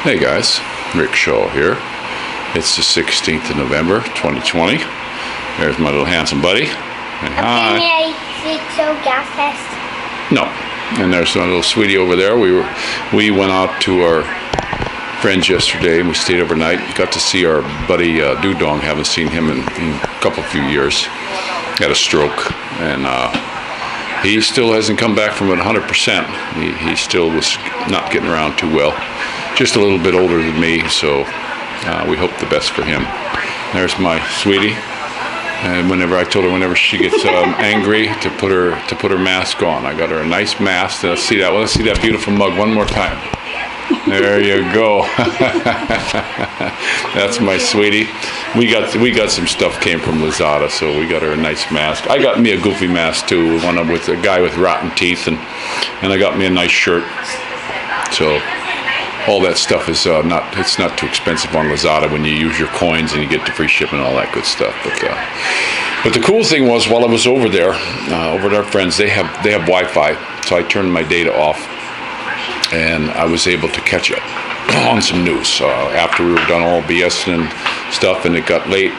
Hey guys, Rick Shaw here. It's the 16th of November, 2020. There's my little handsome buddy. Hey, hi. Gas test. No. And there's my little sweetie over there. We went out to our friends yesterday and we stayed overnight. Got to see our buddy Dudong. Haven't seen him in a few years. Had a stroke and he still hasn't come back from it 100%. He still was not getting around too well. Just a little bit older than me, so we hope the best for him. There's my sweetie, and whenever she gets angry, to put her mask on. I got her a nice mask. Let's see that. Let's see that beautiful mug one more time. There you go. That's my sweetie. We got some stuff came from Lazada, so we got her a nice mask. I got me a goofy mask too, one with a guy with rotten teeth, and I got me a nice shirt. So all that stuff is it's not too expensive on Lazada when you use your coins and you get the free shipping and all that good stuff. But the cool thing was, while I was over there, over at our friends, they have Wi-Fi, so I turned my data off, and I was able to catch up on some news after we were done all BS and stuff, and it got late.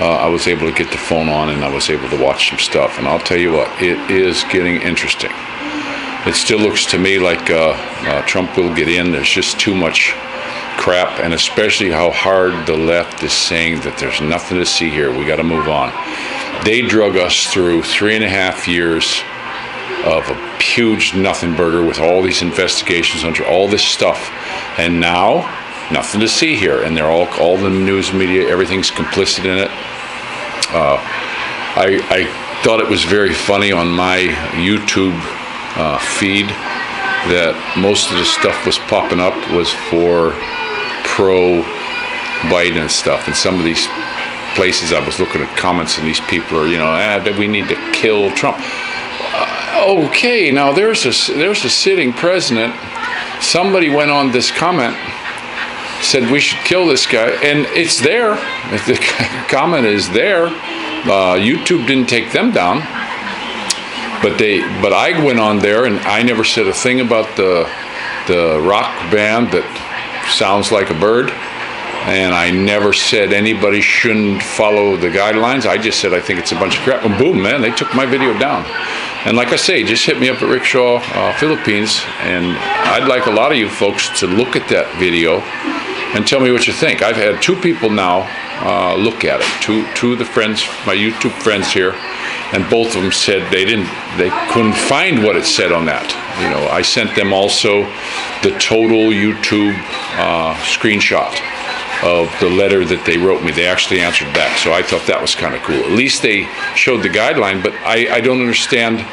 I was able to get the phone on, and I was able to watch some stuff. And I'll tell you what, it is getting interesting. It still looks to me like Trump will get in. There's just too much crap, and especially how hard the left is saying that there's nothing to see here. We got to move on. They drug us through 3.5 years of a huge nothing burger with all these investigations under all this stuff, and now nothing to see here. And they're all the news media, everything's complicit in it. I thought it was very funny on my YouTube feed that most of the stuff was popping up was for pro-Biden and stuff. And some of these places I was looking at comments, and these people are, that we need to kill Trump. Okay, now there's a sitting president. Somebody went on this comment, said we should kill this guy, and it's there. The comment is there. YouTube didn't take them down. But I went on there and I never said a thing about the rock band that sounds like a bird, and I never said anybody shouldn't follow the guidelines. I just said I think it's a bunch of crap, and boom, man, they took my video down. And like I say, just hit me up at Rick Shaw Philippines, and I'd like a lot of you folks to look at that video and tell me what you think. I've had 2 people now look at it, two of the friends, my YouTube friends here, and both of them said they couldn't find what it said on that. I sent them also the total YouTube screenshot of the letter that they wrote me. They actually answered back, so I thought that was kind of cool. At least they showed the guideline, but I don't understand.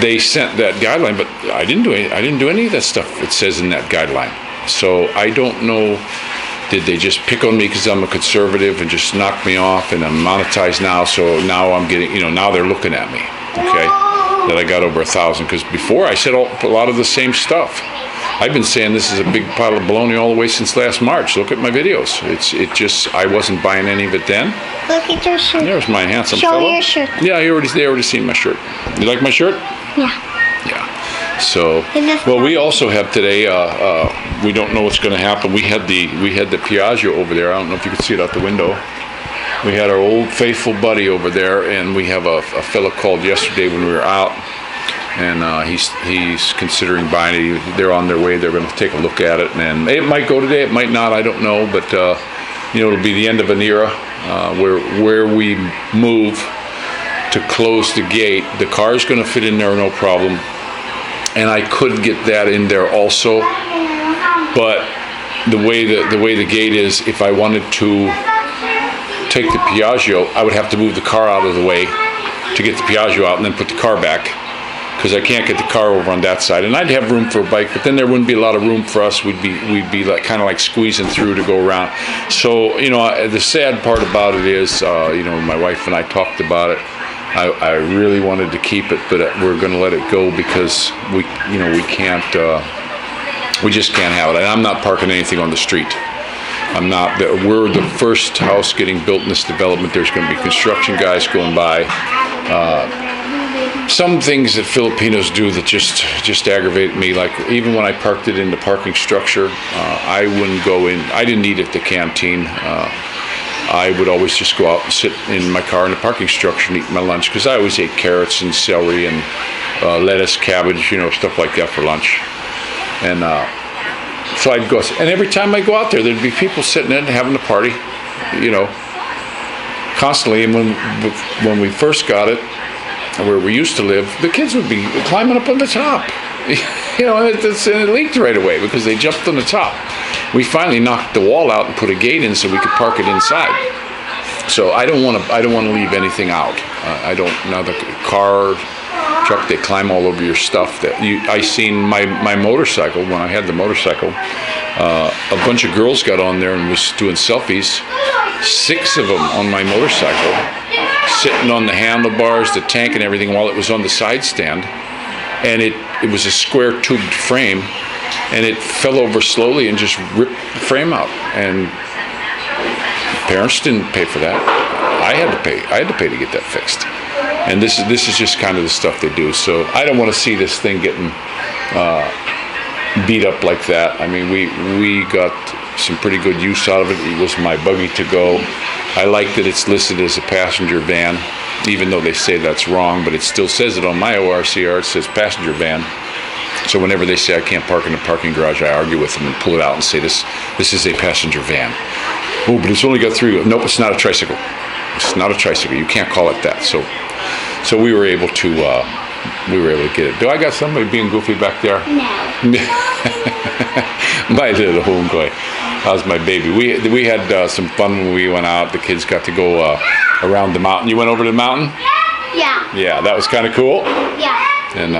They sent that guideline, but I didn't do any of that stuff it says in that guideline. So I don't know. Did they just pick on me because I'm a conservative and just knock me off, and I'm monetized now? So now I'm getting, now they're looking at me, okay? That I got over 1,000, because before I said a lot of the same stuff. I've been saying this is a big pile of baloney all the way since last March. Look at my videos. I wasn't buying any of it then. Look at your shirt. There's my handsome fellow. Show your shirt. Yeah, they already seen my shirt. You like my shirt? Yeah. Yeah. So, well, we also have today. We don't know what's going to happen. We had the Piaggio over there. I don't know if you can see it out the window. We had our old faithful buddy over there, and we have a fellow called yesterday when we were out, and he's considering buying it. They're on their way. They're going to take a look at it, and it might go today. It might not. I don't know, but it'll be the end of an era where we move to close the gate. The car's going to fit in there, no problem. And I could get that in there also, but the way the gate is, if I wanted to take the Piaggio, I would have to move the car out of the way to get the Piaggio out and then put the car back, because I can't get the car over on that side. And I'd have room for a bike, but then there wouldn't be a lot of room for us. We'd be like kind of like squeezing through to go around. So the sad part about it is, my wife and I talked about it. I really wanted to keep it, but we're going to let it go because we can't. We just can't have it. And I'm not parking anything on the street. We're the first house getting built in this development. There's going to be construction guys going by. some things that Filipinos do that just aggravate me. Like even when I parked it in the parking structure, I wouldn't go in. I didn't eat at the canteen. I would always just go out and sit in my car in the parking structure and eat my lunch because I always ate carrots and celery and lettuce, cabbage, stuff like that for lunch. And so I'd go, and every time I go out there, there'd be people sitting in having a party, constantly. And when we first got it, where we used to live, the kids would be climbing up on the top. It leaked right away because they jumped on the top. We finally knocked the wall out and put a gate in so we could park it inside. So I don't want to leave anything out. Now the car, truck, they climb all over your stuff. I seen my motorcycle when I had the motorcycle. A bunch of girls got on there and was doing selfies. 6 of them on my motorcycle, sitting on the handlebars, the tank, and everything while it was on the side stand. And it was a square tubed frame, and it fell over slowly and just ripped the frame out. And parents didn't pay for that. I had to pay to get that fixed. And this is just kind of the stuff they do. So I don't want to see this thing getting beat up like that. I mean, we got some pretty good use out of it. It was my buggy to go. I like that it's listed as a passenger van, even though they say that's wrong, but it still says it on my ORCR. It says passenger van. So whenever they say I can't park in the parking garage, I argue with them and pull it out and say this is a passenger van. Oh, but it's only got 3. Nope, it's not a tricycle. It's not a tricycle. You can't call it that. So we were able to get it. Do I got somebody being goofy back there? No. My little homeboy. How's my baby? We had some fun when we went out. The kids got to go around the mountain. You went over to the mountain? Yeah. Yeah, that was kind of cool. Yeah. And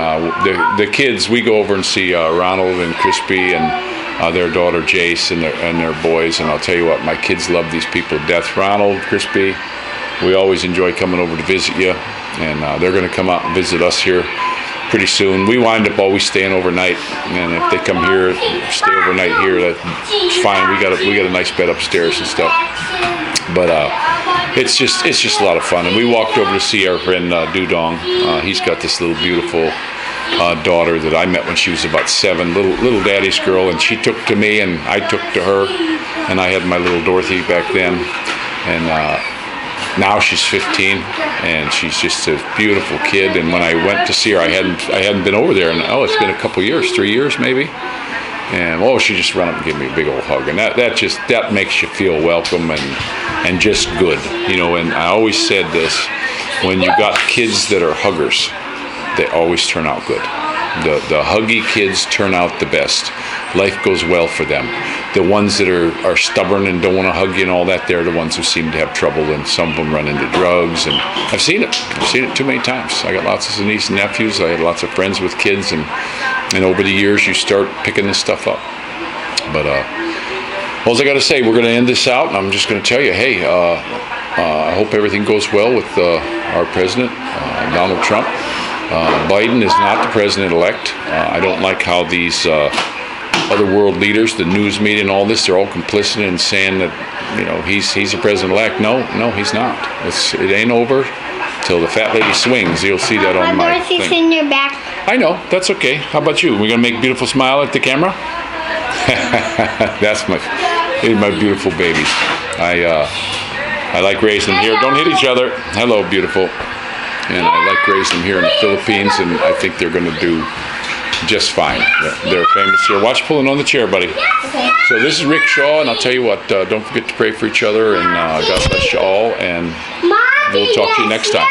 the kids, we go over and see Ronald and Crispy and their daughter Jace and their boys. And I'll tell you what, my kids love these people to death. Ronald, Crispy, we always enjoy coming over to visit you. And they're going to come out and visit us here pretty soon. We wind up always staying overnight, and if they come here, stay overnight here, that's fine. We got a nice bed upstairs and stuff. But it's just a lot of fun. And we walked over to see our friend Dudong. He's got this little beautiful daughter that I met when she was about 7, little daddy's girl, and she took to me, and I took to her, and I had my little Dorothy back then, and now she's 15, and she's just a beautiful kid. And when I went to see her, I hadn't been over there, and it's been a couple years, 3 years maybe. And she just ran up and gave me a big old hug, and that makes you feel welcome and just good, And I always said this: when you got kids that are huggers, they always turn out good. The huggy kids turn out the best. Life goes well for them. The ones that are stubborn and don't want to hug you and all that, they're the ones who seem to have trouble, and some of them run into drugs. And I've seen it too many times. I got lots of nieces and nephews. I had lots of friends with kids, and over the years you start picking this stuff up. But all I got to say, we're going to end this out, and I'm just going to tell you, hey, I hope everything goes well with our president, Donald Trump. Biden is not the president-elect. I don't like how these other world leaders, the news media and all this, they're all complicit in saying that, he's the president-elect. No, he's not. It ain't over till the fat lady swings. You'll see that on my Dorothy's thing. in your back. I know. That's okay. How about you? We going to make a beautiful smile at the camera? That's my beautiful babies. I like raising them here. Don't hit each other. Hello, beautiful. And I like raising them here in the Philippines, and I think they're going to do just fine. They're famous here. Watch pulling on the chair, buddy. Okay. So this is Rick Shaw, and I'll tell you what, don't forget to pray for each other, and God bless you all, and we'll talk to you next time.